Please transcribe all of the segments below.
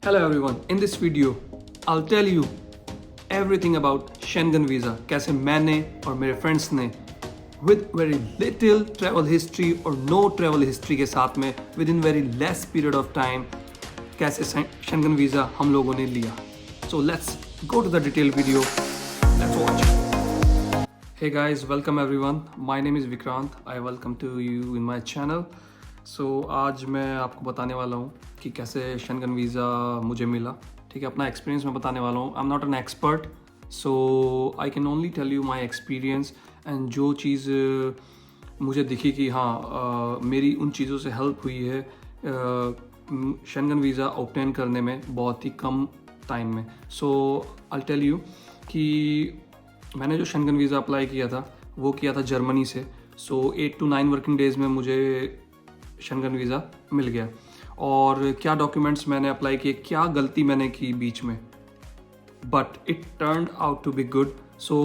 Hello everyone, in this video I'll tell you everything about Schengen visa, कैसे मैंने और मेरे फ्रेंड्स ने with very little travel history और no travel history के साथ में within very less period of time कैसे Schengen visa हम लोगों ने लिया. So let's go to the detailed video. Let's watch. Hey guys, welcome everyone. My name is Vikrant. I welcome to you in my channel. So आज मैं आपको बताने वाला हूँ कि कैसे शेंगन वीज़ा मुझे मिला. ठीक है, अपना एक्सपीरियंस मैं बताने वाला हूँ. I am not an expert, so I can only tell you my experience and जो चीज़ मुझे दिखी कि हाँ मेरी उन चीज़ों से हेल्प हुई है शेंगन वीज़ा ऑब्टेन करने में बहुत ही कम टाइम में. सो आई टेल यू कि मैंने जो शेंगन वीज़ा अप्लाई किया था वो किया था जर्मनी से. सो 8 to 9 वर्किंग डेज़ में मुझे शेंगन वीज़ा मिल गया. और क्या डॉक्यूमेंट्स मैंने अप्लाई किए, क्या गलती मैंने की बीच में, but it turned out to be good. So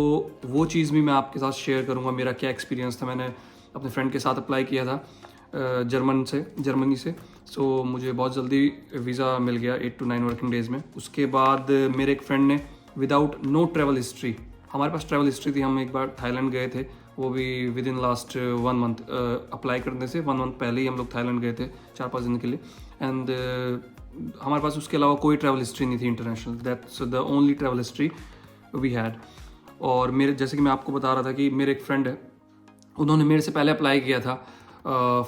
वो चीज़ भी मैं आपके साथ शेयर करूँगा. मेरा क्या एक्सपीरियंस था. मैंने अपने फ्रेंड के साथ अप्लाई किया था जर्मनी से. सो मुझे बहुत जल्दी वीज़ा मिल गया 8 to 9 वर्किंग डेज़ में. उसके बाद मेरे एक फ्रेंड ने विदाउट नो ट्रैवल हिस्ट्री, हमारे पास ट्रैवल हिस्ट्री थी, हम एक बार थाईलैंड गए थे, वो भी with in last 1 month apply करने से 1 month पहले ही हम लोग थाईलैंड गए थे 4-5 दिन के लिए. एंड हमारे पास उसके अलावा कोई ट्रैवल हिस्ट्री नहीं थी international. That's the only travel history we had. और मेरे जैसे कि मैं आपको बता रहा था कि मेरे एक फ्रेंड है, उन्होंने मेरे से पहले अप्लाई किया था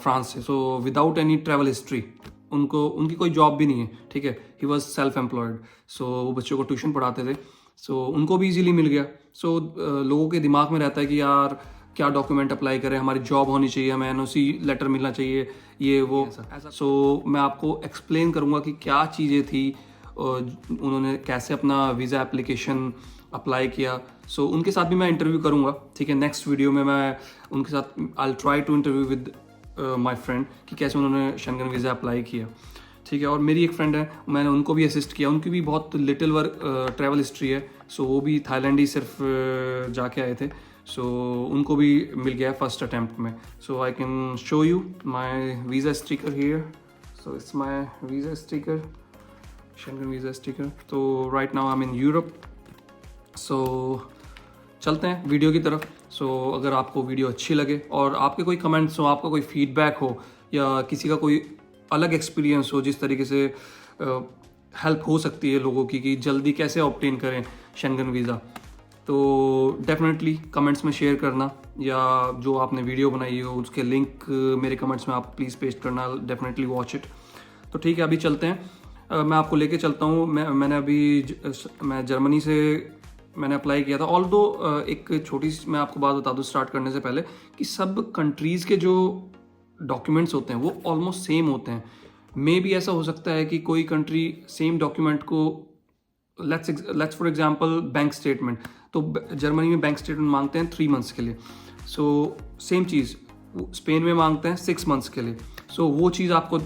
फ्रांस से. So without any travel history, उनकी कोई जॉब भी नहीं है. ठीक है, ही वॉज सेल्फ एम्प्लॉयड. सो वो बच्चों को ट्यूशन पढ़ाते थे. सो उनको भी इजीली मिल गया. सो लोगों के दिमाग में रहता है कि यार क्या डॉक्यूमेंट अप्लाई करें, हमारी जॉब होनी चाहिए, हमें एनओसी लेटर मिलना चाहिए, ये वो ऐसा. सो मैं आपको एक्सप्लेन करूँगा कि क्या चीज़ें थी, उन्होंने कैसे अपना वीज़ा एप्लीकेशन अप्लाई किया. सो उनके साथ भी मैं इंटरव्यू करूँगा. ठीक है, नेक्स्ट वीडियो में मैं उनके साथ I try to interview with my friend कि कैसे उन्होंने शेंगन वीज़ा अप्लाई किया. ठीक है, और मेरी एक फ्रेंड है, मैंने उनको भी असिस्ट किया. उनकी भी बहुत लिटिल वर्क ट्रैवल हिस्ट्री है. सो वो भी थाईलैंड ही सिर्फ जाके आए थे. सो उनको भी मिल गया फर्स्ट अटैम्प्ट में. So I can show you my visa sticker here. So it's my visa sticker, Schengen visa sticker. तो right now I am in Europe. So चलते हैं वीडियो की तरफ. सो अगर आपको वीडियो अच्छी लगे और आपके कोई कमेंट्स हो, आपका कोई फीडबैक हो, या किसी का कोई अलग एक्सपीरियंस हो जिस तरीके से हेल्प हो सकती है लोगों की कि जल्दी कैसे ऑब्टेन करें शेंगन वीज़ा, तो डेफिनेटली कमेंट्स में शेयर करना, या जो आपने वीडियो बनाई हो उसके लिंक मेरे कमेंट्स में आप प्लीज़ पेस्ट करना. Definitely watch it. तो ठीक है, अभी चलते हैं. मैं आपको लेके चलता हूँ. मैं जर्मनी से मैंने अप्लाई किया था. ऑल्दो एक छोटी सी मैं आपको बात बता दूँ स्टार्ट करने से पहले कि सब कंट्रीज़ के जो डॉक्यूमेंट्स होते हैं वो ऑलमोस्ट सेम होते हैं. मे भी ऐसा हो सकता है कि कोई कंट्री सेम डॉक्यूमेंट को, let's for example bank statement, तो जर्मनी में बैंक स्टेटमेंट मांगते हैं 3 months के लिए. सो सेम चीज़ स्पेन में मांगते हैं 6 months के लिए. सो वो चीज़ आपको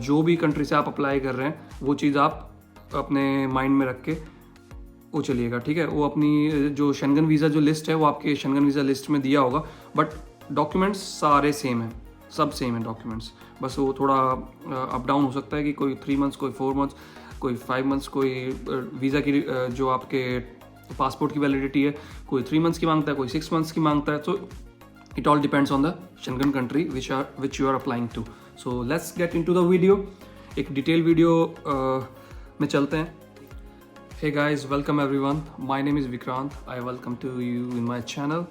जो भी कंट्री से आप अप्लाई कर रहे हैं वो चीज़ आप अपने माइंड में रख के वो चलिएगा. ठीक है, वो अपनी जो शेंगन वीज़ा जो लिस्ट है वो आपके शेंगन वीज़ा लिस्ट में दिया होगा, बट डॉक्यूमेंट्स सारे सेम हैं, सब सेम है डॉक्यूमेंट्स. बस वो थोड़ा अप डाउन हो सकता है कि कोई 3 months, कोई 4 months, कोई 5 months, कोई वीज़ा की जो आपके पासपोर्ट की वैलिडिटी है कोई 3 months की मांगता है, कोई 6 months की मांगता है. So it all depends on the Schengen country which you are applying to. So let's get into the video. एक डिटेल वीडियो में चलते हैं. Hey guys, welcome everyone. My name is Vikrant. I welcome to you in my channel.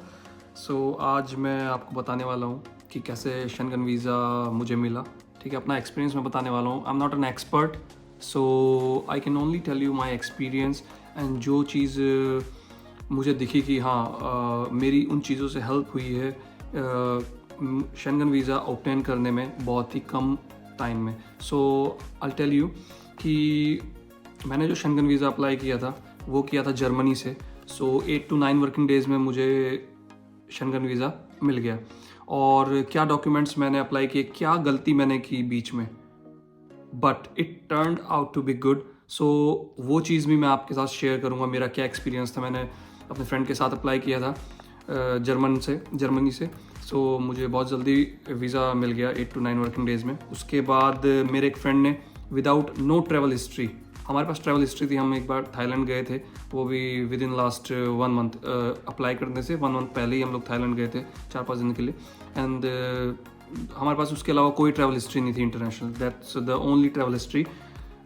So आज मैं आपको बताने वाला हूँ कि कैसे शेंगन वीज़ा मुझे मिला. ठीक है, अपना एक्सपीरियंस मैं बताने वाला हूँ. I am not an expert, so I can only tell you my experience and जो चीज़ मुझे दिखी कि हाँ मेरी उन चीज़ों से हेल्प हुई है शेंगन वीज़ा ऑब्टेन करने में बहुत ही कम टाइम में. सो आई टेल यू कि मैंने जो शेंगन वीज़ा अप्लाई किया था वो किया था जर्मनी से. सो 8 to 9 वर्किंग डेज़ में मुझे शेंगन वीज़ा मिल गया. और क्या डॉक्यूमेंट्स मैंने अप्लाई किए, क्या गलती मैंने की बीच में, but it turned out to be good. So वो चीज़ भी मैं आपके साथ शेयर करूँगा. मेरा क्या एक्सपीरियंस था. मैंने अपने फ्रेंड के साथ अप्लाई किया था जर्मनी से. सो मुझे बहुत जल्दी वीज़ा मिल गया 8 to 9 वर्किंग डेज़ में. उसके बाद मेरे एक फ्रेंड ने विदाउट नो ट्रैवल हिस्ट्री, हमारे पास ट्रैवल हिस्ट्री थी, हम एक बार थाईलैंड गए थे, वो भी with in last 1 month, apply करने से 1 मंथ पहले ही हम लोग थाईलैंड गए थे 4-5 दिन के लिए। एंड हमारे पास उसके अलावा कोई ट्रैवल हिस्ट्री नहीं थी international, that's the only travel history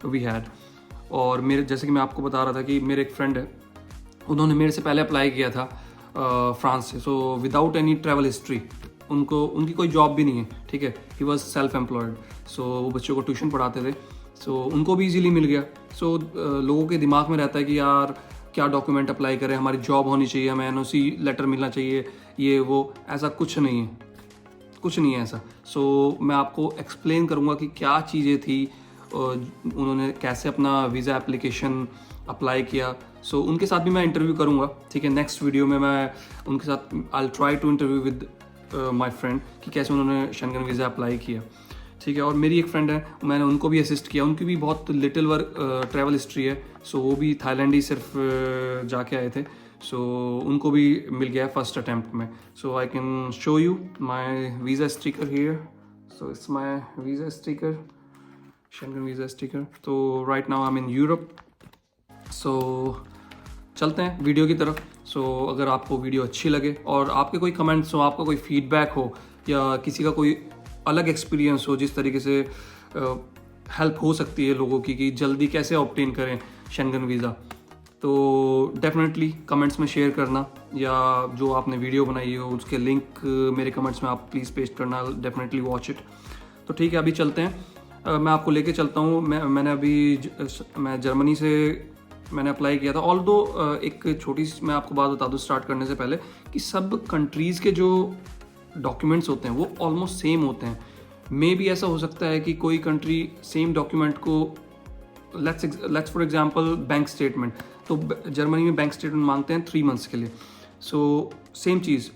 we had. और मेरे, जैसे कि मैं आपको बता रहा था कि मेरे एक फ्रेंड है, उन्होंने मेरे से पहले अप्लाई किया था फ्रांस से, so without any travel history, उनकी कोई जॉब भी नहीं है, ठीक है, ही वॉज सेल्फ एम्प्लॉयड, सो वो बच्चों को ट्यूशन पढ़ाते थे, सो उनको भी इजीली मिल गया। सो लोगों के दिमाग में रहता है कि यार क्या डॉक्यूमेंट अप्लाई करें, हमारी जॉब होनी चाहिए, हमें एनओसी लेटर मिलना चाहिए, ये वो, ऐसा कुछ नहीं है, कुछ नहीं है ऐसा। सो मैं आपको एक्सप्लेन करूँगा कि क्या चीज़ें थी, उन्होंने कैसे अपना वीज़ा एप्लीकेशन अप्लाई किया। सो उनके साथ भी मैं इंटरव्यू करूँगा, ठीक है, नेक्स्ट वीडियो में मैं उनके साथ I will try to interview with my friend कि कैसे उन्होंने शेंगन वीज़ा अप्लाई किया, ठीक है। और मेरी एक फ्रेंड है, मैंने उनको भी असिस्ट किया, उनकी भी बहुत लिटिल वर्क ट्रैवल हिस्ट्री है, सो वो भी थाईलैंड ही सिर्फ जाके आए थे, सो उनको भी मिल गया है फर्स्ट अटैम्प्ट में। So I can show you my visa sticker here, so it's my visa sticker, Schengen visa sticker. तो right now I am in Europe. So चलते हैं वीडियो की तरफ। सो अगर आपको वीडियो अच्छी लगे और आपके कोई कमेंट्स हो, आपका कोई फीडबैक हो, या किसी का कोई अलग एक्सपीरियंस हो जिस तरीके से हेल्प हो सकती है लोगों की कि जल्दी कैसे ऑब्टेन करें शेंगन वीज़ा, तो डेफिनेटली कमेंट्स में शेयर करना, या जो आपने वीडियो बनाई हो उसके लिंक मेरे कमेंट्स में आप प्लीज़ पेस्ट करना, डेफिनेटली वॉच इट। तो ठीक है, अभी चलते हैं, मैं आपको लेके चलता हूँ। मैंने अभी मैं जर्मनी से मैंने अप्लाई किया था। ऑल्दो एक छोटी सी मैं आपको बात बता दूँ स्टार्ट करने से पहले कि सब कंट्रीज़ के जो डॉक्यूमेंट्स होते हैं वो ऑलमोस्ट सेम होते हैं। मे भी ऐसा हो सकता है कि कोई कंट्री सेम डॉक्यूमेंट को, let's for example bank statement, तो जर्मनी में बैंक स्टेटमेंट मांगते हैं 3 मंथ्स के लिए, सो सेम चीज़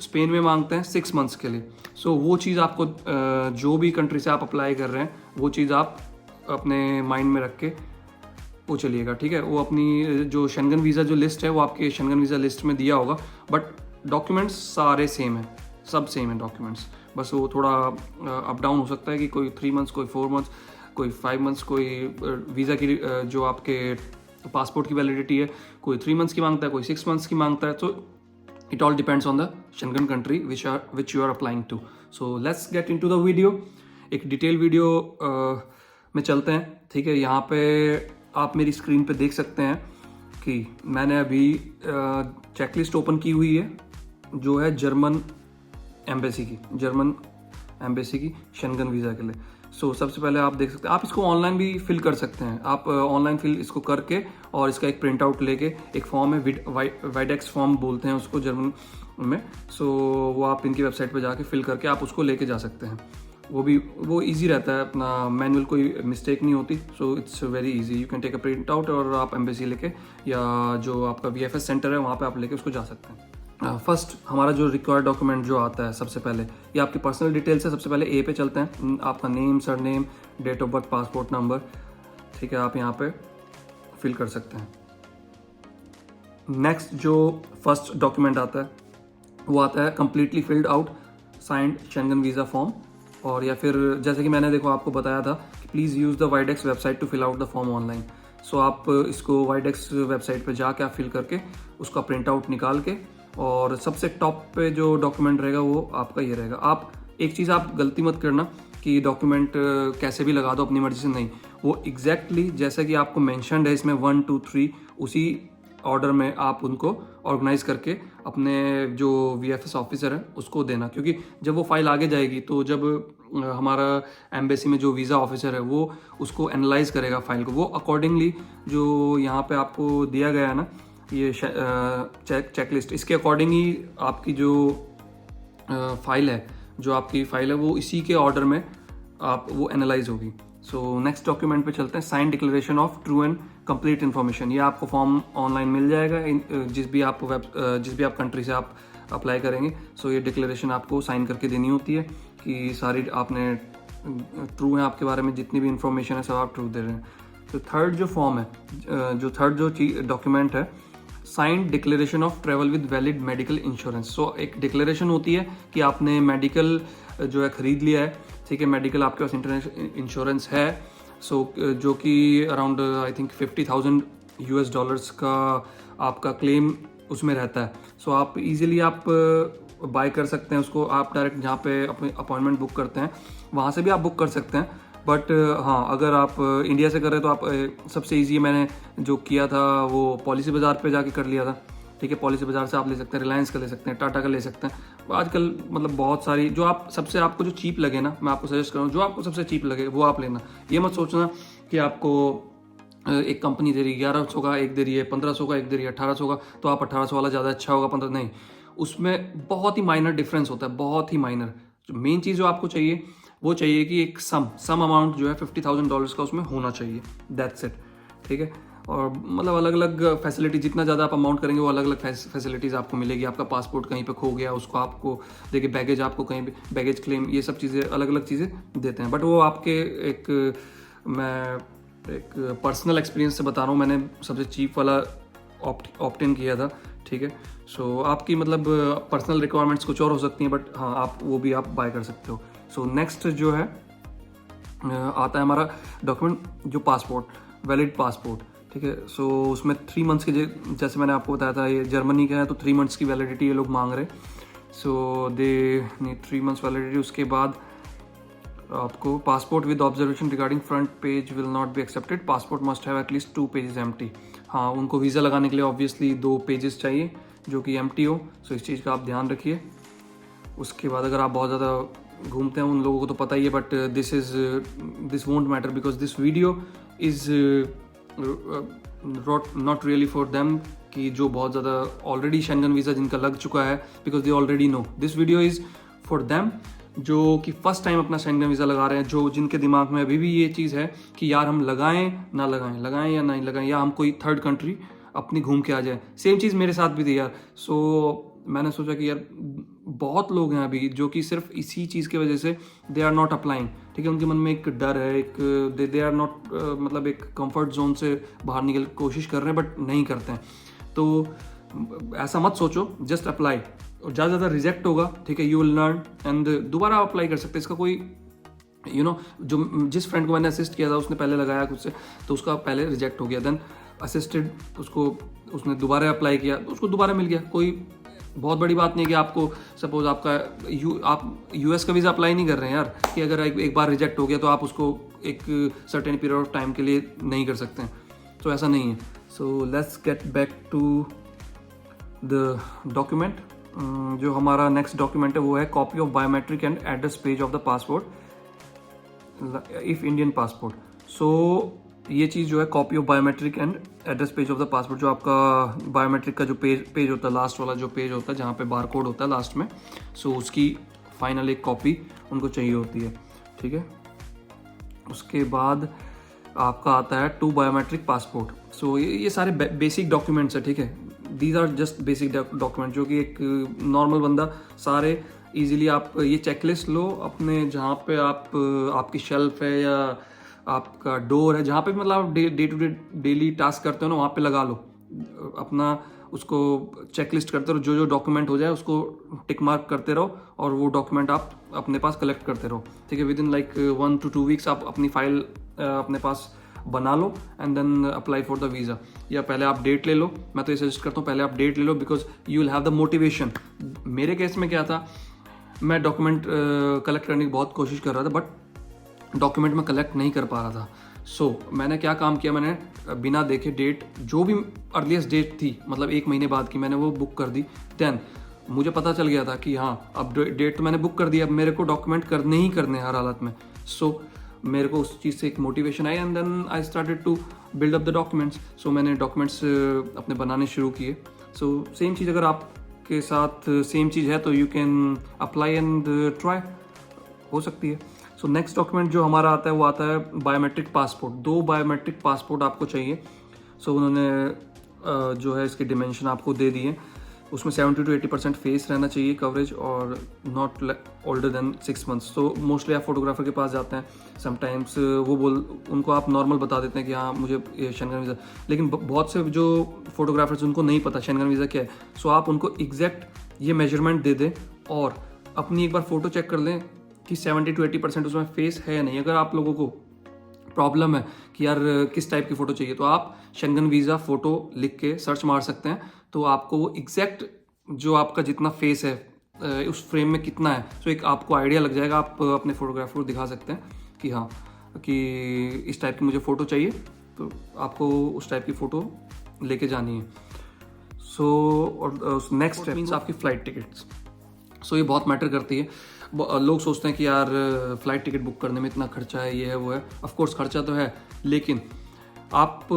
स्पेन में मांगते हैं 6 मंथ्स के लिए। सो वो चीज़ आपको जो भी कंट्री से आप अप्लाई कर रहे हैं वो चीज़ आप अपने माइंड में रख के वो चलिएगा, ठीक है। वो अपनी जो शेंगन वीज़ा जो लिस्ट है वो आपके शेंगन वीज़ा लिस्ट में दिया होगा, बट डॉक्यूमेंट्स सारे सेम हैं, सब सेम है डॉक्यूमेंट्स, बस वो थोड़ा अप डाउन हो सकता है कि कोई 3 मंथ्स, कोई 4 मंथ्स, कोई 5 मंथ्स, कोई वीज़ा की जो आपके पासपोर्ट की वैलिडिटी है कोई 3 मंथ्स की मांगता है, कोई 6 मंथ्स की मांगता है। तो it all depends on the Schengen country which you are applying to. So let's get into the video. एक डिटेल वीडियो में चलते हैं, ठीक है। यहाँ पे आप मेरी स्क्रीन पे देख सकते हैं कि मैंने अभी चेकलिस्ट ओपन की हुई है जो है जर्मन एम्बेसी की शेंगन वीज़ा के लिए। सो सबसे पहले आप देख सकते हैं, आप इसको ऑनलाइन भी फिल कर सकते हैं, आप ऑनलाइन फिल इसको करके और इसका एक प्रिंट आउट लेके, एक फॉर्म है वाइडेक्स फॉर्म बोलते हैं उसको जर्मन में, सो वो आप इनकी वेबसाइट पे जाके फिल करके आप उसको लेके जा सकते हैं। वो इजी रहता है, अपना मैनुअल कोई मिस्टेक नहीं होती, so it's very easy. You can take a print out और आप एम्बेसी लेके या जो आपका VFS सेंटर है वहाँ पे आप लेके उसको जा सकते हैं। फर्स्ट हमारा जो रिक्वायर्ड डॉक्यूमेंट जो आता है सबसे पहले, ये आपकी पर्सनल डिटेल्स है। सबसे पहले ए पे चलते हैं, आपका name, surname, date of birth, passport number, ठीक है, आप यहाँ पे फिल कर सकते हैं। नेक्स्ट जो फर्स्ट डॉक्यूमेंट आता है वो आता है completely filled out signed Schengen visa form, और या फिर जैसे कि मैंने देखो आपको बताया था कि please use the Videx website to fill out the form online. So आप इसको वाइडेक्स वेबसाइट पे जाके आप फिल करके उसका प्रिंट आउट निकाल के, और सबसे टॉप पे जो डॉक्यूमेंट रहेगा वो आपका ये रहेगा। आप एक चीज़ आप गलती मत करना कि डॉक्यूमेंट कैसे भी लगा दो अपनी मर्जी से, नहीं, वो एग्जैक्टली जैसा कि आपको मैंशनड है इसमें 1 2 3 उसी ऑर्डर में आप उनको ऑर्गेनाइज करके अपने जो VFS ऑफिसर है उसको देना, क्योंकि जब वो फाइल आगे जाएगी तो जब हमारा एम्बेसी में जो वीज़ा ऑफिसर है वो उसको एनालाइज करेगा फाइल को, वो अकॉर्डिंगली जो यहाँ पे आपको दिया गया है ना ये चेकलिस्ट, इसके अकॉर्डिंग ही आपकी जो फाइल है वो इसी के ऑर्डर में आप वो एनालाइज होगी। सो नेक्स्ट डॉक्यूमेंट पे चलते हैं, sign declaration of true and complete information. ये आपको फॉर्म ऑनलाइन मिल जाएगा जिस भी आप कंट्री से आप अप्लाई करेंगे। सो ये डिक्लेरेशन आपको साइन करके देनी होती है कि सारी आपने ट्रू है, आपके बारे में जितनी भी इंफॉर्मेशन है सब आप ट्रू दे रहे हैं। तो थर्ड जो फॉर्म है, थर्ड डॉक्यूमेंट है, signed declaration of travel with valid medical insurance. So एक डिक्लेरेशन होती है कि आपने मेडिकल जो है खरीद लिया है, ठीक है, मेडिकल आपके पास इंश्योरेंस है, सो जो कि अराउंड आई थिंक $50,000 का आपका क्लेम उसमें रहता है। सो आप इजीली आप बाय कर सकते हैं उसको। आप डायरेक्ट जहाँ पे अपनी अपॉइंटमेंट बुक करते हैं वहाँ से भी आप बुक कर सकते हैं। बट हाँ, अगर आप इंडिया से कर रहे हैं तो आप सबसे ईजी मैंने जो किया था वो पॉलिसी बाज़ार पे जाके कर लिया था। ठीक है, पॉलिसी बाज़ार से आप ले सकते हैं, रिलायंस का ले सकते हैं, टाटा का ले सकते हैं। आजकल मतलब बहुत सारी जो आप सबसे आपको जो चीप लगे ना, मैं आपको सजेस्ट करूँ जो आपको सबसे चीप लगे वो आप लेना। ये मत सोचना कि आपको एक कंपनी दे रही है 1100 का एक दे रही है, 1500 का एक दे रही है, 1800 का, तो आप 1800 वाला ज़्यादा अच्छा होगा 15, नहीं। उसमें बहुत ही माइनर डिफरेंस होता है, बहुत ही माइनर। जो मेन चीज़ जो आपको चाहिए वो चाहिए कि एक सम अमाउंट जो है $50,000 का उसमें होना चाहिए, दैट्स इट। ठीक है, और मतलब अलग अलग फैसिलिटी, जितना ज़्यादा आप अमाउंट करेंगे वो अलग अलग फैसिलिटीज़ आपको मिलेगी। आपका पासपोर्ट कहीं पे खो गया उसको आपको देखिए, बैगेज आपको कहीं भी बैगेज क्लेम, ये सब चीज़ें अलग अलग चीज़ें देते हैं। बट वो आपके मैं एक पर्सनल एक्सपीरियंस से बता रहा हूँ, मैंने सबसे चीप वाला ऑप्ट इन किया था। ठीक है, सो आपकी मतलब पर्सनल रिक्वायरमेंट्स कुछ और हो सकती हैं, बट हाँ आप वो भी आप बाय कर सकते हो। सो नेक्स्ट जो है आता है हमारा डॉक्यूमेंट, जो पासपोर्ट, वैलिड पासपोर्ट। ठीक है, सो उसमें 3 मंथ्स के, जैसे मैंने आपको बताया था ये जर्मनी का है तो 3 मंथ्स की वैलिडिटी ये लोग मांग रहे। सो दे नीड 3 मंथ्स वैलिडिटी। उसके बाद आपको passport with observation regarding front page will not be accepted, passport must have at least 2 pages empty. हाँ, उनको वीज़ा लगाने के लिए ऑब्वियसली 2 पेजेस चाहिए जो कि एम्प्टी हो। सो इस चीज़ का आप ध्यान रखिए। उसके बाद अगर आप बहुत ज़्यादा घूमते हैं, उन लोगों को तो पता ही है, but this won't matter because this video is not really for them, कि जो बहुत ज़्यादा ऑलरेडी शेंगन वीज़ा जिनका लग चुका है, because they already know. This video is for them जो कि फर्स्ट टाइम अपना शेंगन वीज़ा लगा रहे हैं, जो जिनके दिमाग में अभी भी ये चीज़ है कि यार हम लगाएं ना लगाएं, लगाएं या नहीं लगाएं, या हम कोई थर्ड कंट्री अपनी घूम के आ जाए। सेम चीज़ मेरे साथ भी थी यार। सो मैंने सोचा कि यार बहुत लोग हैं अभी जो कि सिर्फ इसी चीज़ की वजह से दे आर नॉट अप्लाइंग। ठीक है, उनके मन में एक डर है, एक दे आर नॉट मतलब एक कंफर्ट जोन से बाहर निकल कोशिश कर रहे हैं बट नहीं करते हैं। तो ऐसा मत सोचो, जस्ट अप्लाई। और ज़्यादा ज़्यादा रिजेक्ट होगा, ठीक है, यू विल लर्न एंड दोबारा अप्लाई कर सकते हैं। इसका कोई जो जिस फ्रेंड को मैंने असिस्ट किया था उसने पहले लगाया खुद से, तो उसका पहले रिजेक्ट हो गया, देन असिस्टेड उसने दोबारा अप्लाई किया तो उसको दोबारा मिल गया। कोई बहुत बड़ी बात नहीं है कि आपको सपोज आपका आप यूएस का वीज़ा अप्लाई नहीं कर रहे हैं यार, कि अगर एक बार रिजेक्ट हो गया तो आप उसको एक सर्टेन पीरियड ऑफ टाइम के लिए नहीं कर सकते हैं। तो ऐसा नहीं है। So let's get back to the document. जो हमारा नेक्स्ट डॉक्यूमेंट है वो है copy of biometric and address page of the passport if Indian passport. So ये चीज़ जो है copy of biometric and address page of the passport, जो आपका बायोमेट्रिक का जो पेज होता है, लास्ट वाला जो पेज होता है जहाँ पे बार कोड होता है लास्ट में, सो उसकी फाइनल एक कॉपी उनको चाहिए होती है। ठीक है, उसके बाद आपका आता है टू बायोमेट्रिक पासपोर्ट। सो ये सारे बेसिक डॉक्यूमेंट्स है। ठीक है, these are just basic document जो कि एक नॉर्मल बंदा सारे इजीली आप ये चेकलिस्ट लो अपने, जहाँ पे आपकी शेल्फ है या आपका डोर है, जहाँ पे मतलब आप day to day daily task करते हो ना, वहाँ पे लगा लो अपना, उसको चेकलिस्ट करते रहो, जो डॉक्यूमेंट हो जाए उसको टिक मार्क करते रहो और वो डॉक्यूमेंट आप अपने पास कलेक्ट करते रहो। ठीक है, within like 1 to 2 weeks आप अपनी फाइल अपने पास बना लो and then apply for the visa. या पहले आप डेट ले लो, मैं तो ये सजेस्ट करता हूँ पहले आप डेट ले लो, because you will have the motivation. मेरे केस में क्या था, मैं डॉक्यूमेंट कलेक्ट करने की बहुत कोशिश कर रहा था बट डॉक्यूमेंट में कलेक्ट नहीं कर पा रहा था। सो मैंने क्या काम किया, मैंने बिना देखे डेट, जो भी अर्लीस्ट डेट थी मतलब 1 महीने बाद की, मैंने वो बुक कर दी। देन मुझे पता चल गया था कि हाँ अब डेट तो मैंने बुक कर दी, अब मेरे को डॉक्यूमेंट करने ही करने हर हालत में। सो मेरे को उस चीज़ से एक मोटिवेशन आई and then I started to build up the documents. So मैंने डॉक्यूमेंट्स अपने बनाने शुरू किए। सो सेम चीज़ अगर आपके साथ सेम चीज़ है तो you can apply and try, हो सकती है। सो नेक्स्ट डॉक्यूमेंट जो हमारा आता है वो आता है बायोमेट्रिक पासपोर्ट। 2 बायोमेट्रिक पासपोर्ट आपको चाहिए। सो उन्होंने जो है इसके डिमेंशन आपको दे दिए, उसमें 70 to 80% फेस रहना चाहिए कवरेज और नॉट ओल्डर देन 6 months। तो मोस्टली आप फोटोग्राफर के पास जाते हैं, समटाइम्स वो उनको आप नॉर्मल बता देते हैं कि हाँ मुझे शेंगन वीज़ा, लेकिन बहुत से जो फोटोग्राफर्स उनको नहीं पता शेंगन वीज़ा क्या है। सो आप उनको एग्जैक्ट ये मेजरमेंट दे दें और अपनी एक बार फ़ोटो चेक कर लें कि 70 to 80% उसमें फेस है या नहीं। अगर आप लोगों को प्रॉब्लम है कि यार किस टाइप की फ़ोटो चाहिए, तो आप शेंगन वीज़ा फ़ोटो लिख के सर्च मार सकते हैं, तो आपको एग्जैक्ट जो आपका जितना फेस है उस फ्रेम में कितना है, तो एक आपको आइडिया लग जाएगा। आप अपने फोटोग्राफर को दिखा सकते हैं कि हाँ कि इस टाइप की मुझे फ़ोटो चाहिए, तो आपको उस टाइप की फ़ोटो लेके जानी है। सो और नेक्स्ट स्टेप मीन्स आपकी फ़्लाइट टिकट्स। सो ये बहुत मैटर करती है। लोग सोचते हैं कि यार फ़्लाइट टिकट बुक करने में इतना खर्चा है, ये है वो है। ऑफ कोर्स खर्चा तो है, लेकिन आप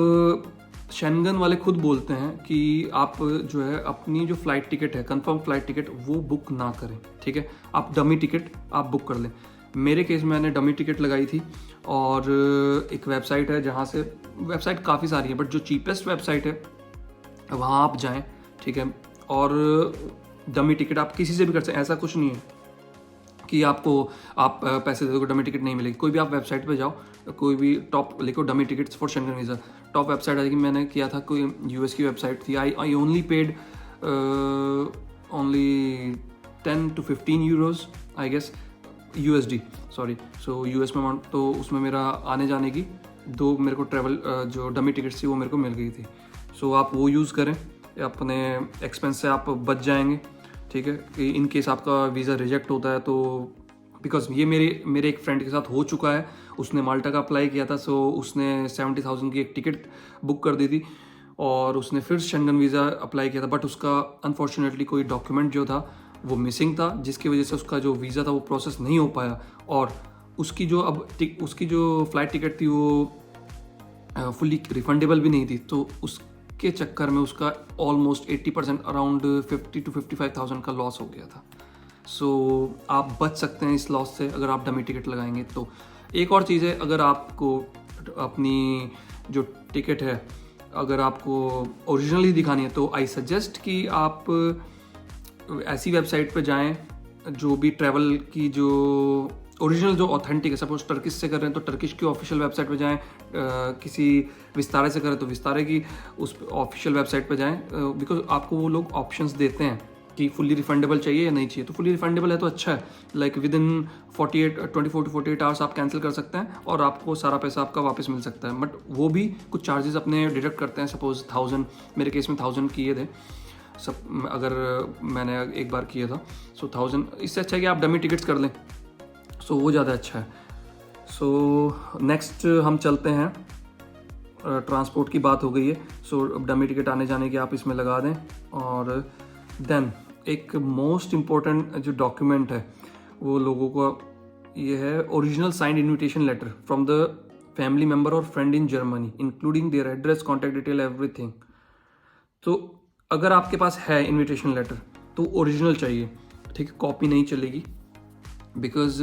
शेंगन वाले खुद बोलते हैं कि आप जो है अपनी जो फ़्लाइट टिकट है, कंफर्म फ़्लाइट टिकट, वो बुक ना करें, ठीक है। आप डमी टिकट आप बुक कर लें। मेरे केस में मैंने डमी टिकट लगाई थी, और एक वेबसाइट है जहाँ से, वेबसाइट काफ़ी सारी है बट जो चीपेस्ट वेबसाइट है वहाँ आप जाएं, ठीक है। और डमी टिकट आप किसी से भी कर सकते हैं, ऐसा कुछ नहीं है कि आपको आप पैसे दे दो डमी टिकट नहीं मिलेगी। कोई भी आप वेबसाइट पे जाओ, कोई भी टॉप लिखो dummy tickets for Schengen visa, top website आएगी। मैंने किया था, कोई यूएस की वेबसाइट थी। I only paid only 10 to 15 euros I guess, USD sorry. So US में अमाउंट, तो उसमें मेरा आने जाने की दो मेरे को ट्रैवल जो डमी टिकट्स थी वो मेरे को मिल गई थी। सो आप वो यूज़ करें, अपने एक्सपेंस से आप बच जाएंगे, ठीक है। कि इन केस आपका वीज़ा रिजेक्ट होता है तो, बिकॉज ये मेरे एक फ्रेंड के साथ हो चुका है। उसने माल्टा का अप्लाई किया था, सो उसने 70,000 की एक टिकट बुक कर दी थी, और उसने फिर शेंगन वीज़ा अप्लाई किया था, बट उसका अनफॉर्चुनेटली कोई डॉक्यूमेंट जो था वो मिसिंग था, जिसकी वजह से उसका जो वीज़ा था वो प्रोसेस नहीं हो पाया। और उसकी जो उसकी जो फ़्लाइट टिकट थी वो फुली रिफंडेबल भी नहीं थी, तो उसके चक्कर में उसका ऑलमोस्ट 80% अराउंड 50 to 55,000 का लॉस हो गया था। सो आप बच सकते हैं इस लॉस से अगर आप डमी टिकट लगाएंगे तो। एक और चीज़ है, अगर आपको अपनी जो टिकट है अगर आपको ओरिजिनली दिखानी है, तो आई सजेस्ट कि आप ऐसी वेबसाइट पे जाएं जो भी ट्रैवल की जो ओरिजिनल जो ऑथेंटिक है। सपोज टर्किश से कर रहे हैं तो टर्किश की ऑफिशियल वेबसाइट पे जाएं, किसी विस्तारे से करें तो विस्तारे की उस ऑफिशियल वेबसाइट पे जाएं, बिकॉज आपको वो लोग ऑप्शंस देते हैं कि फुल्ली रिफंडेबल चाहिए या नहीं चाहिए। तो फुल्ली रिफंडेबल है तो अच्छा है, like with in 24 to 48 hours आप कैंसिल कर सकते हैं और आपको सारा पैसा आपका वापस मिल सकता है। बट वो भी कुछ चार्जेस अपने डिडक्ट करते हैं। सपोज 1000, मेरे केस में 1000 किए थे सब, अगर मैंने एक बार किया था। सो 1000, इससे अच्छा है कि आप डमी टिकट्स कर लें, सो वो ज़्यादा अच्छा है। सो नेक्स्ट हम चलते हैं, ट्रांसपोर्ट की बात हो गई है, सो डमी टिकट आने जाने की आप इसमें लगा दें। और देन एक मोस्ट इम्पॉर्टेंट जो डॉक्यूमेंट है वो लोगों को ये है, original signed invitation letter from the family member और friend in Germany including their address, contact detail, everything. तो अगर आपके पास है इन्विटेशन लेटर तो ओरिजिनल चाहिए, ठीक है, कॉपी नहीं चलेगी। बिकॉज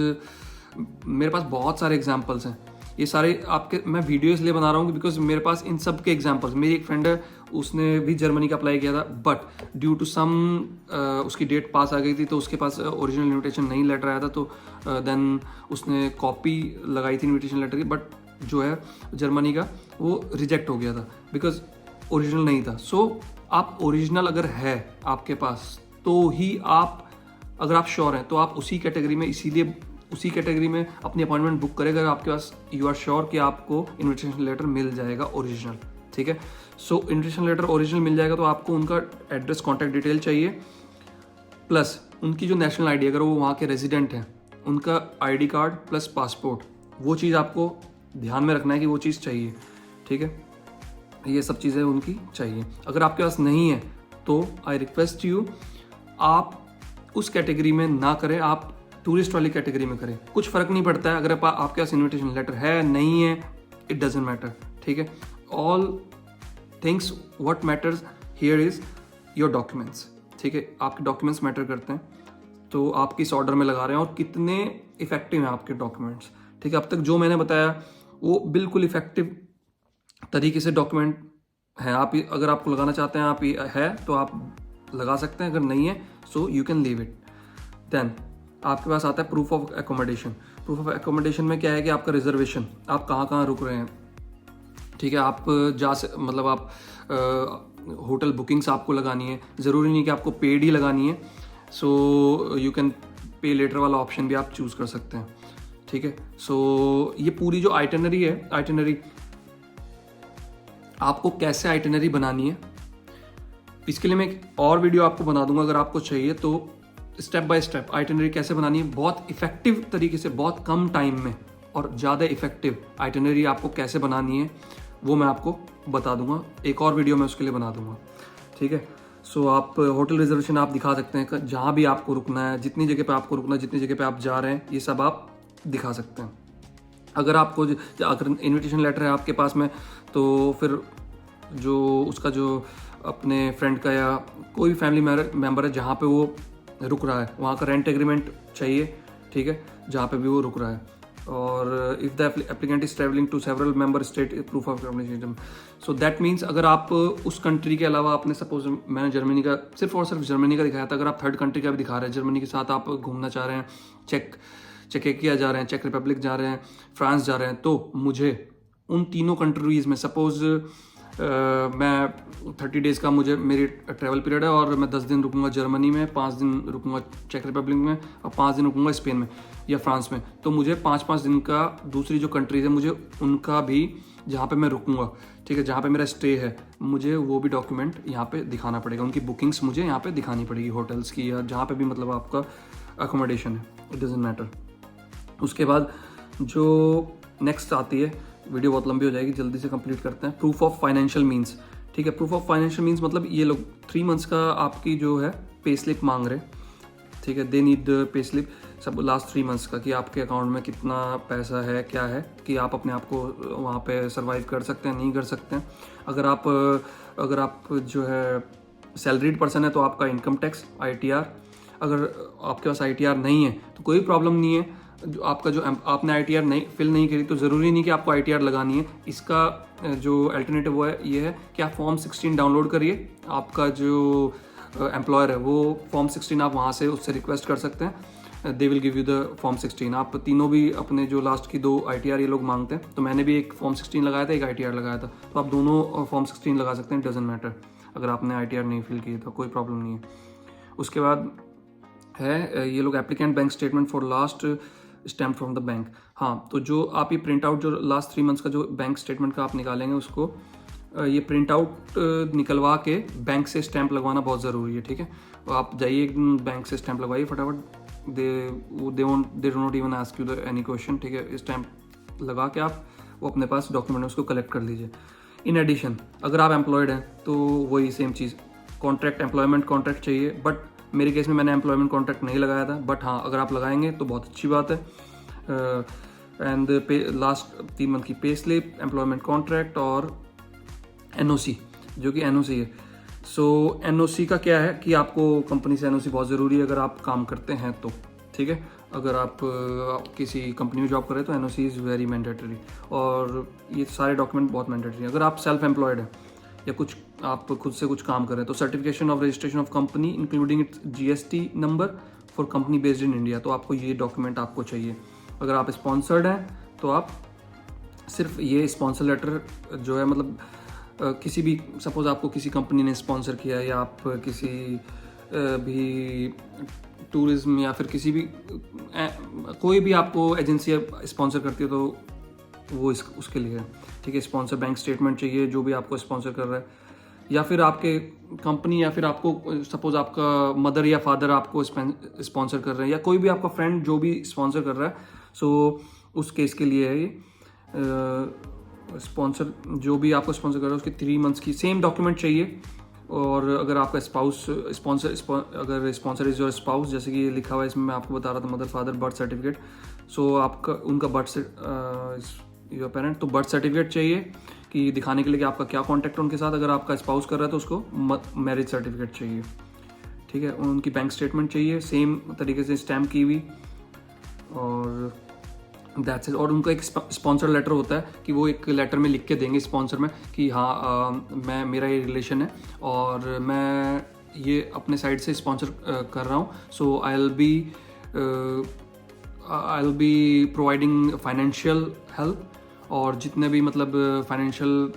मेरे पास बहुत सारे एग्जाम्पल्स हैं, ये सारे आपके मैं वीडियो इसलिए बना रहा हूँ बिकॉज मेरे पास इन सब के एग्जाम्पल्स। मेरी एक फ्रेंड है, उसने भी जर्मनी का अप्लाई किया था, बट ड्यू टू सम उसकी डेट पास आ गई थी तो उसके पास ओरिजिनल इन्विटेशन नहीं लेटर आया था, तो देन उसने कॉपी लगाई थी इन्विटेशन लेटर की, बट जो है जर्मनी का वो रिजेक्ट हो गया था बिकॉज ओरिजिनल नहीं था। सो आप ओरिजिनल अगर है आपके पास तो ही आप, अगर आप श्योर हैं तो आप उसी कैटेगरी में, इसीलिए उसी कैटेगरी में अपनी अपॉइंटमेंट बुक करें अगर आपके पास यू आर श्योर कि आपको इन्विटेशन लेटर मिल जाएगा ओरिजिनल, ठीक है। सो इन्विटेशन लेटर ओरिजिनल मिल जाएगा तो आपको उनका एड्रेस, कॉन्टैक्ट डिटेल चाहिए, प्लस उनकी जो नेशनल आईडी, अगर वो वहाँ के रेजिडेंट हैं, उनका आईडी कार्ड प्लस पासपोर्ट, वो चीज़ आपको ध्यान में रखना है कि वो चीज़ चाहिए, ठीक है। ये सब चीज़ें उनकी चाहिए। अगर आपके पास नहीं है तो आई रिक्वेस्ट यू, आप उस कैटेगरी में ना करें, आप टूरिस्ट वाली कैटेगरी में करें। कुछ फ़र्क नहीं पड़ता है अगर आपके पास इन्विटेशन लेटर है नहीं है, इट डजेंट मैटर, ठीक है। All things what matters here is your documents, ठीक है। आपके डॉक्यूमेंट्स मैटर करते हैं, तो आप किस ऑर्डर में लगा रहे हैं और कितने इफेक्टिव हैं आपके डॉक्यूमेंट्स, ठीक है। अब तक जो मैंने बताया वो बिल्कुल इफेक्टिव तरीके से डॉक्यूमेंट हैं। आप अगर आपको लगाना चाहते हैं, आप है तो आप लगा सकते हैं, अगर नहीं है so you can leave it. Then आपके पास आता है proof of accommodation. Proof of accommodation में क्या है कि आपका रिजर्वेशन, आप कहाँ रुक रहे हैं, ठीक है। आप मतलब आप होटल बुकिंग्स आपको लगानी है, ज़रूरी नहीं कि आपको पेड ही लगानी है। So you can pay later वाला ऑप्शन भी आप चूज़ कर सकते हैं, ठीक है। सो ये पूरी जो आइटनरी है, आइटनरी आपको कैसे आइटनरी बनानी है, इसके लिए मैं एक और वीडियो आपको बना दूंगा अगर आपको चाहिए तो। स्टेप बाय स्टेप आइटनरी कैसे बनानी है, बहुत इफेक्टिव तरीके से, बहुत कम टाइम में और ज़्यादा इफेक्टिव आइटनरी आपको कैसे बनानी है वो मैं आपको बता दूंगा, एक और वीडियो मैं उसके लिए बना दूंगा, ठीक है। सो आप होटल रिजर्वेशन आप दिखा सकते हैं, जहाँ भी आपको रुकना है, जितनी जगह पे आपको रुकना है, जितनी जगह पे आप जा रहे हैं, ये सब आप दिखा सकते हैं। अगर आपको अगर इनविटेशन लेटर है आपके पास में, तो फिर जो उसका जो अपने फ्रेंड का या कोई फैमिली मेम्बर है जहाँ पे वो रुक रहा है, वहाँ का रेंट एग्रीमेंट चाहिए, ठीक है, जहाँ पे भी वो रुक रहा है। और if the applicant is travelling to several member state, proof of communication. So that means अगर आप उस कंट्री के अलावा, आपने सपोज मैंने जर्मनी का सिर्फ और सिर्फ जर्मनी का दिखाया था, अगर आप थर्ड कंट्री का भी दिखा रहे हैं, जर्मनी के साथ आप घूमना चाह रहे हैं, चेकोस्लोवाकिया जा रहे हैं, चेक रिपब्लिक जा रहे हैं, फ्रांस जा रहे हैं, तो मुझे उन तीनों कंट्रीज़ में सपोज मैं 30 डेज़ का मुझे मेरी ट्रैवल पीरियड है और मैं 10 दिन रुकूंगा जर्मनी में, 5 दिन रुकूंगा चेक रिपब्लिक में और 5 दिन रुकूंगा स्पेन में या फ्रांस में, तो मुझे 5-5 दिन का दूसरी जो कंट्रीज़ है मुझे उनका भी, जहाँ पे मैं रुकूंगा, ठीक है, जहाँ पे मेरा स्टे है, मुझे वो भी डॉक्यूमेंट यहाँ पे दिखाना पड़ेगा, उनकी बुकिंग्स मुझे यहाँ पे दिखानी पड़ेगी, होटल्स की या जहाँ पे भी मतलब आपका अकोमोडेशन है, इट डजंट मैटर। उसके बाद जो नेक्स्ट आती है, वीडियो बहुत लंबी हो जाएगी, जल्दी से कंप्लीट करते हैं। प्रूफ ऑफ फाइनेंशियल मीन्स, ठीक है। प्रूफ ऑफ फाइनेंशियल मीन्स मतलब ये लोग 3 मंथ्स का आपकी जो है पे स्लिप मांग रहे, ठीक है, दे नीड पे स्लिप सब लास्ट 3 मंथ्स का, कि आपके अकाउंट में कितना पैसा है, क्या है, कि आप अपने आप को वहाँ पे सर्वाइव कर सकते हैं, नहीं कर सकते हैं। अगर आप जो है सैलरीड पर्सन है तो आपका इनकम टैक्स ITR, अगर आपके पास ITR नहीं है तो कोई प्रॉब्लम नहीं है, जो आपका जो आपने ITR नहीं फिल नहीं करी तो ज़रूरी नहीं कि आपको ITR लगानी है। इसका जो अल्टरनेटिव वो है, ये है कि आप फॉर्म 16 डाउनलोड करिए, आपका जो एम्प्लॉयर है वो फॉर्म 16 आप वहाँ से उससे रिक्वेस्ट कर सकते हैं, they will give you the form 16। आप तीनों भी अपने जो लास्ट की 2 ITR ये लोग मांगते हैं, तो मैंने भी एक फॉर्म 16 लगाया था, एक ITR लगाया था, तो आप दोनों फॉर्म 16 लगा सकते हैं, डजेंट मैटर। अगर आपने ITR नहीं फिल की तो कोई प्रॉब्लम नहीं है। उसके बाद है ये लोग applicant bank statement for last stamp from the bank. हाँ, तो जो आप ये प्रिंट आउट जो लास्ट 3 मंथ्स का जो बैंक स्टेटमेंट का आप निकालेंगे, उसको ये प्रिंट आउट निकलवा के बैंक से स्टैंप लगवाना बहुत ज़रूरी है, ठीक है। तो आप जाइए बैंक से स्टैंप लगवाइए फटाफट, they do not even ask you the any question, ठीक है। स्टैंप लगा के आप वो अपने पास डॉक्यूमेंट उसको कलेक्ट कर लीजिए। इन एडिशन अगर आप एम्प्लॉयड हैं तो वही सेम चीज़, कॉन्ट्रैक्ट, एम्प्लॉयमेंट कॉन्ट्रैक्ट चाहिए, बट मेरे केस में मैंने एम्प्लॉयमेंट कॉन्ट्रैक्ट नहीं लगाया था, बट हाँ अगर आप लगाएंगे तो बहुत अच्छी बात है। एंड लास्ट 3 मंथ की पे स्लिप, एम्प्लॉयमेंट कॉन्ट्रैक्ट और NOC, जो कि NOC है। सो NOC का क्या है कि आपको कंपनी से NOC बहुत ज़रूरी है अगर आप काम करते हैं तो, ठीक है। अगर आप किसी कंपनी में जॉब कर रहे हैं तो NOC इज़ वेरी मैंडेटरी, और ये सारे डॉक्यूमेंट बहुत मैंडेटरी हैं। अगर आप सेल्फ एम्प्लॉयड हैं या कुछ आप खुद से कुछ काम करें तो certification of registration of company including it's GST number for company based in India, तो आपको ये डॉक्यूमेंट आपको चाहिए। अगर आप स्पॉन्सर्ड हैं तो आप सिर्फ ये स्पॉन्सर लेटर जो है, मतलब किसी भी, सपोज आपको किसी कंपनी ने स्पॉन्सर किया है या आप किसी भी टूरिज्म या फिर किसी भी कोई भी आपको एजेंसी स्पॉन्सर करती है तो वो उसके लिए है, ठीक है। स्पॉन्सर बैंक स्टेटमेंट चाहिए जो भी आपको स्पॉन्सर कर रहा है, या फिर आपके कंपनी, या फिर आपको सपोज आपका मदर या फादर आपको स्पॉन्सर कर रहे हैं, या कोई भी आपका फ्रेंड जो भी स्पॉन्सर कर रहा है, सो उस केस के लिए है ये। स्पॉन्सर जो भी आपको स्पॉन्सर कर रहा है उसके 3 मंथ्स की सेम डॉक्यूमेंट चाहिए। और अगर आपका स्पाउस अगर स्पॉन्सर इज योर स्पाउस, जैसे कि लिखा हुआ है इसमें, मैं आपको बता रहा था, मदर फादर बर्थ सर्टिफिकेट, सो आपका उनका बर्थ योर पेरेंट, तो बर्थ सर्टिफिकेट चाहिए कि दिखाने के लिए कि आपका क्या कॉन्टैक्ट है उनके साथ। अगर आपका स्पाउस कर रहा है तो उसको मैरिज सर्टिफिकेट चाहिए, ठीक है। उनकी बैंक स्टेटमेंट चाहिए सेम तरीके से स्टैम्प की हुई, और दैट्स इट। और उनका एक स्पॉन्सर लेटर होता है कि वो एक लेटर में लिख के देंगे स्पॉन्सर में कि हाँ मैं, मेरा ये रिलेशन है और मैं ये अपने साइड से स्पॉन्सर कर रहा हूँ, so I will be providing financial help, और जितने भी मतलब फाइनेंशियल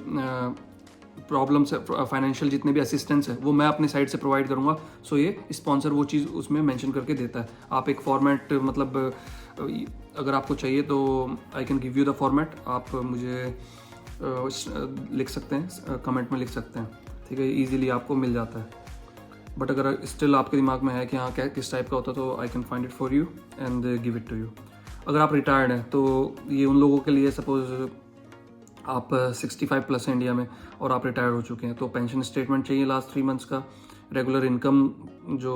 प्रॉब्लम्स है, फाइनेंशियल जितने भी असिस्टेंस है वो मैं अपनी साइड से प्रोवाइड करूँगा। सो ये स्पॉन्सर वो चीज़ उसमें मेंशन करके देता है। आप एक फॉर्मेट मतलब अगर आपको चाहिए तो I can give you the format, आप मुझे लिख सकते हैं, कमेंट में लिख सकते हैं, ठीक है, ईजिली आपको मिल जाता है। बट अगर स्टिल आपके दिमाग में है कि हाँ क्या किस टाइप का होता है तो I can find it for you and give it to you. अगर आप रिटायर्ड हैं तो ये उन लोगों के लिए, सपोज आप 65 प्लस हैं इंडिया में और आप रिटायर हो चुके हैं तो पेंशन स्टेटमेंट चाहिए लास्ट 3 मंथ्स का, रेगुलर इनकम जो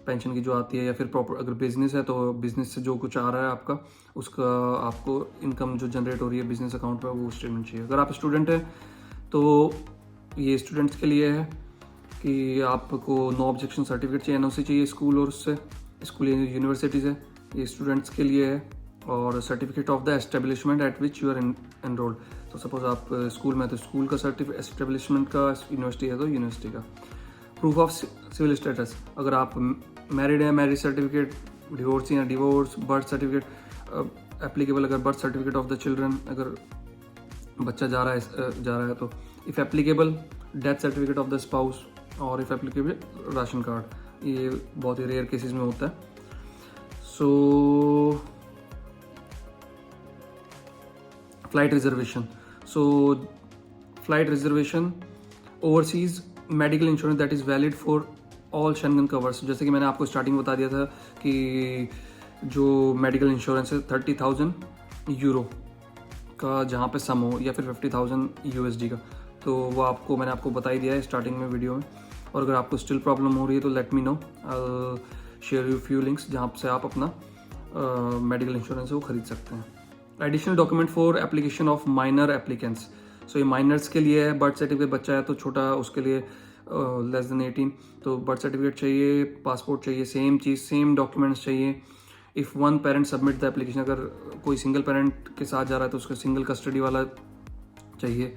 पेंशन की जो आती है, या फिर प्रॉपर अगर बिजनेस है तो बिजनेस से जो कुछ आ रहा है आपका उसका आपको इनकम जो जनरेट हो रही है बिजनेस अकाउंट पर वो स्टेटमेंट चाहिए। अगर आप स्टूडेंट हैं तो ये स्टूडेंट्स के लिए है कि आपको नो ऑब्जेक्शन सर्टिफिकेट चाहिए, एनओसी चाहिए स्कूल और उससे, स्कूल यूनिवर्सिटी से, ये स्टूडेंट्स के लिए है। और certificate of the establishment at which you are enrolled, तो सपोज आप स्कूल में तो स्कूल का सर्टिफिकेट, एस्टेब्लिशमेंट का, यूनिवर्सिटी है तो यूनिवर्सिटी का। प्रूफ ऑफ सिविल स्टेटस, अगर आप मैरिड हैं मैरिज सर्टिफिकेट, डिवोर्सी हैं डिवोर्स, बर्थ सर्टिफिकेट एप्लीकेबल, अगर birth certificate of the children, अगर बच्चा जा रहा है तो if applicable death certificate of the spouse, और इफ़ एप्लीकेबल राशन कार्ड, ये बहुत ही रेयर केसेस में होता है। So flight reservation, flight reservation overseas medical insurance that is valid for all Schengen covers. जैसे कि मैंने आपको स्टार्टिंग में बता दिया था कि जो मेडिकल इंश्योरेंस है 30,000 यूरो का जहाँ पे सम हो, या फिर 50,000 यूएसडी का, तो वो आपको मैंने आपको बता ही दिया है स्टार्टिंग में वीडियो में। और अगर आपको स्टिल प्रॉब्लम हो रही है तो let me know, I share you few links जहाँ से आप अपना मेडिकल इंश्योरेंस है वो खरीद सकते हैं। Additional document for application of minor applicants, so ये माइनर्स के लिए है। बर्थ सर्टिफिकेट, बच्चा है तो छोटा उसके लिए लेस देन 18, तो बर्थ सर्टिफिकेट चाहिए, पासपोर्ट चाहिए, सेम चीज़, सेम डॉक्यूमेंट्स चाहिए। If one parent submit the application, अगर कोई सिंगल पेरेंट के साथ जा रहा है तो उसका सिंगल कस्टडी वाला चाहिए,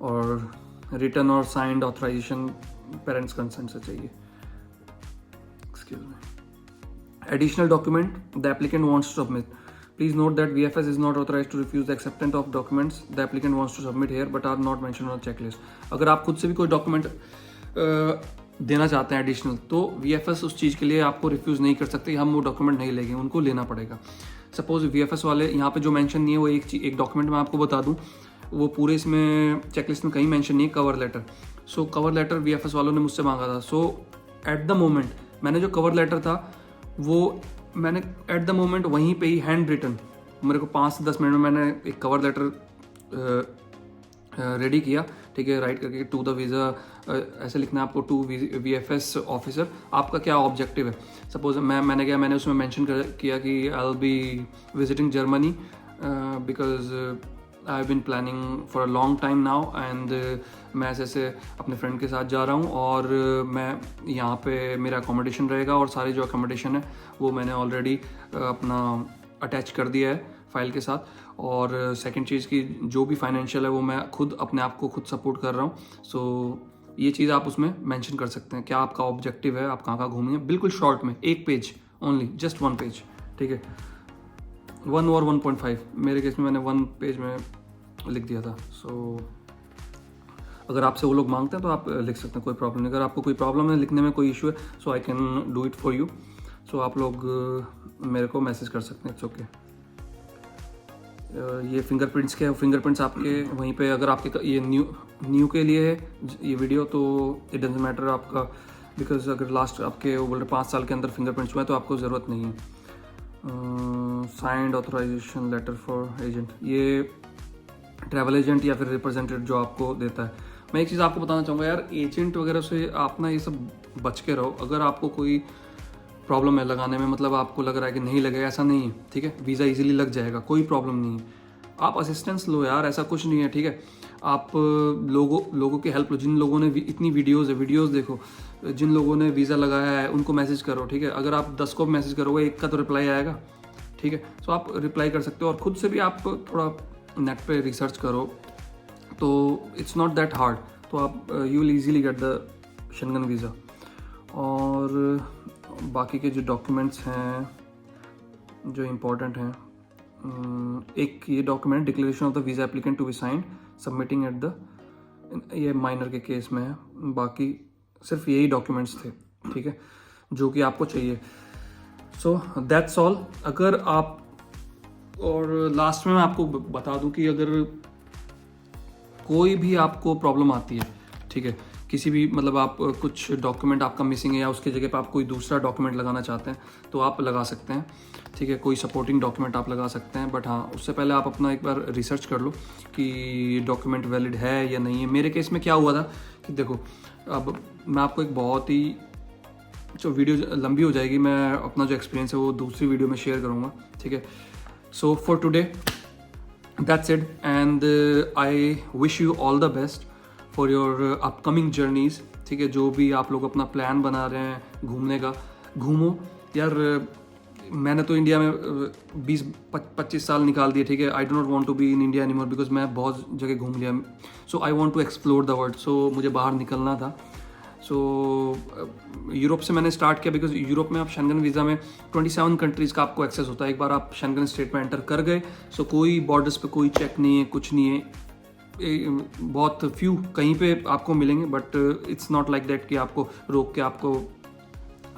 और रिटन और साइंड ऑथराइजेशन पेरेंट्स कंसेंट से चाहिए। Excuse me. Additional document the applicant wants to submit, please note that VFS is not authorized to refuse the acceptance of documents the applicant wants to submit here but are not mentioned on the checklist। अगर आप खुद से भी कोई document देना चाहते हैं additional तो VFS उस चीज़ के लिए आपको रिफ्यूज़ नहीं कर सकते, हम वो डॉक्यूमेंट नहीं लेंगे, उनको लेना पड़ेगा। सपोज VFS वाले यहाँ पे जो मेंशन नहीं है वो एक डॉक्यूमेंट मैं आपको बता दूँ, वो पूरे इसमें चेकलिस्ट में कहीं मेंशन नहीं है, cover letter. So cover letter VFS वालों ने मुझसे मांगा था। सो एट द मोमेंट मैंने जो कवर लेटर था वो मैंने एट द मोमेंट वहीं पे ही हैंड रिटन, मेरे को 5 से 10 मिनट में मैंने एक कवर लेटर रेडी किया, ठीक है, राइट करके टू द वीज़ा, ऐसे लिखना है आपको, टू VFS ऑफिसर, आपका क्या ऑब्जेक्टिव है। सपोज मैंने उसमें मेंशन किया कि I will be visiting Germany because I have been planning for a long time now and मैं ऐसे अपने फ्रेंड के साथ जा रहा हूँ और मैं यहाँ पे मेरा अकोमोडेशन रहेगा और सारी जो अकोमोडेशन है वो मैंने ऑलरेडी अपना अटैच कर दिया है फाइल के साथ। और सेकंड चीज़ की जो भी फाइनेंशियल है वो मैं खुद अपने आप को खुद सपोर्ट कर रहा हूँ। सो ये चीज़ आप उसमें मेंशन कर सकते हैं, क्या आपका ऑब्जेक्टिव है, आप कहाँ घूमेंगे, बिल्कुल शॉर्ट में, 1 पेज ओनली, जस्ट 1 पेज, ठीक है, 1 और 1.5, मेरे केस में मैंने 1 पेज में लिख दिया था। सो अगर आपसे वो लोग मांगते हैं तो आप लिख सकते हैं, कोई प्रॉब्लम नहीं। अगर आपको कोई प्रॉब्लम है लिखने में, कोई इशू है, so I can do it for you. So आप लोग मेरे को मैसेज कर सकते हैं, इट्स ओके। ये फिंगरप्रिंट्स के, फिंगरप्रिंट्स आपके वहीं पे, अगर आपके ये न्यू के लिए है ये वीडियो तो इट डजंट मैटर आपका, बिकॉज अगर लास्ट आपके वो बोल रहे 5 साल के अंदर फिंगरप्रिंट्स हुए तो आपको ज़रूरत नहीं है। Signed authorisation letter for agent, ये ट्रैवल एजेंट या फिर रिप्रेजेंटेटिव जो आपको देता है। मैं एक चीज़ आपको बताना चाहूँगा यार, एजेंट वगैरह से आप ना ये सब बच के रहो। अगर आपको कोई प्रॉब्लम है लगाने में, मतलब आपको लग रहा है कि नहीं लगेगा, ऐसा नहीं है, ठीक है, वीज़ा इजीली लग जाएगा, कोई प्रॉब्लम नहीं है। आप असिस्टेंस लो यार, ऐसा कुछ नहीं है, ठीक है। आप लोगों की हेल्प लो, जिन लोगों ने इतनी वीडियोज़ देखो, जिन लोगों ने वीज़ा लगाया है उनको मैसेज करो, ठीक है। अगर आप 10 को मैसेज करोगे, 1 का तो रिप्लाई आएगा, ठीक है। सो आप रिप्लाई कर सकते हो, और ख़ुद से भी आप थोड़ा नेट पे रिसर्च करो, तो इट्स नॉट दैट हार्ड, तो आप you will easily get the Schengen visa. और बाकी के जो डॉक्यूमेंट्स हैं जो इम्पोर्टेंट हैं, एक ये document, declaration of the visa applicant to be signed submitting at the ये माइनर के केस में है, बाकी सिर्फ यही डॉक्यूमेंट्स थे, ठीक है, जो कि आपको चाहिए। So that's all. अगर आप, और लास्ट में मैं आपको बता दूं कि अगर कोई भी आपको प्रॉब्लम आती है, ठीक है, किसी भी मतलब आप कुछ डॉक्यूमेंट आपका मिसिंग है या उसकी जगह पे आप कोई दूसरा डॉक्यूमेंट लगाना चाहते हैं तो आप लगा सकते हैं, ठीक है, कोई सपोर्टिंग डॉक्यूमेंट आप लगा सकते हैं। बट हाँ, उससे पहले आप अपना एक बार रिसर्च कर लो कि डॉक्यूमेंट वैलिड है या नहीं है। मेरे केस में क्या हुआ था कि देखो, अब मैं आपको एक बहुत ही, जो वीडियो लंबी हो जाएगी, मैं अपना जो एक्सपीरियंस है वो दूसरी वीडियो में शेयर करूँगा, ठीक है। So for today that's it, and I wish you all the best for your upcoming journeys, ठीक है। जो भी आप लोग अपना प्लान बना रहे हैं घूमने का, घूमो यार। मैंने तो इंडिया में 20-25 साल निकाल दिए, ठीक है। I do not want to be in India anymore because मैं बहुत जगह घूम लिया। So I want to explore the world, so मुझे बाहर निकलना था। सो यूरोप से मैंने स्टार्ट किया बिकॉज यूरोप में आप शेंगन वीज़ा में 27 कंट्रीज़ का आपको एक्सेस होता है। एक बार आप शेंगन स्टेट में एंटर कर गए, सो कोई बॉर्डर्स पे कोई चेक नहीं है, कुछ नहीं है। बहुत फ्यू कहीं पे आपको मिलेंगे, but it's not like that कि आपको रोक के आपको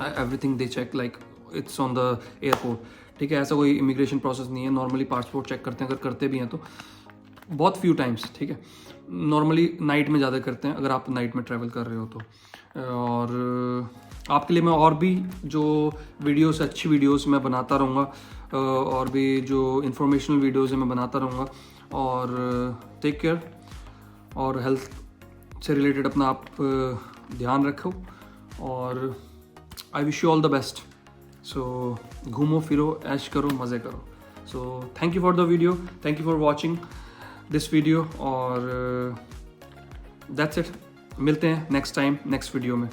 everything they check like it's on the airport, ठीक है। ऐसा कोई इमिग्रेशन प्रोसेस नहीं है। नॉर्मली पासपोर्ट चेक करते हैं, अगर करते भी हैं तो बहुत फ्यू टाइम्स, ठीक है। नॉर्मली नाइट में ज़्यादा करते हैं अगर आप नाइट में ट्रैवल कर रहे हो तो। और आपके लिए मैं और भी जो वीडियोस, अच्छी वीडियोस मैं बनाता रहूँगा, और भी जो इन्फॉर्मेशनल वीडियोस है मैं बनाता रहूँगा। और टेक केयर, और हेल्थ से रिलेटेड अपना आप ध्यान रखो, और I wish you all the best. So घूमो फिरो, ऐश करो, मज़े करो। So thank you for the video, thank you for watching this video, और दैट्स इट। मिलते हैं नेक्स्ट टाइम, नेक्स्ट वीडियो में।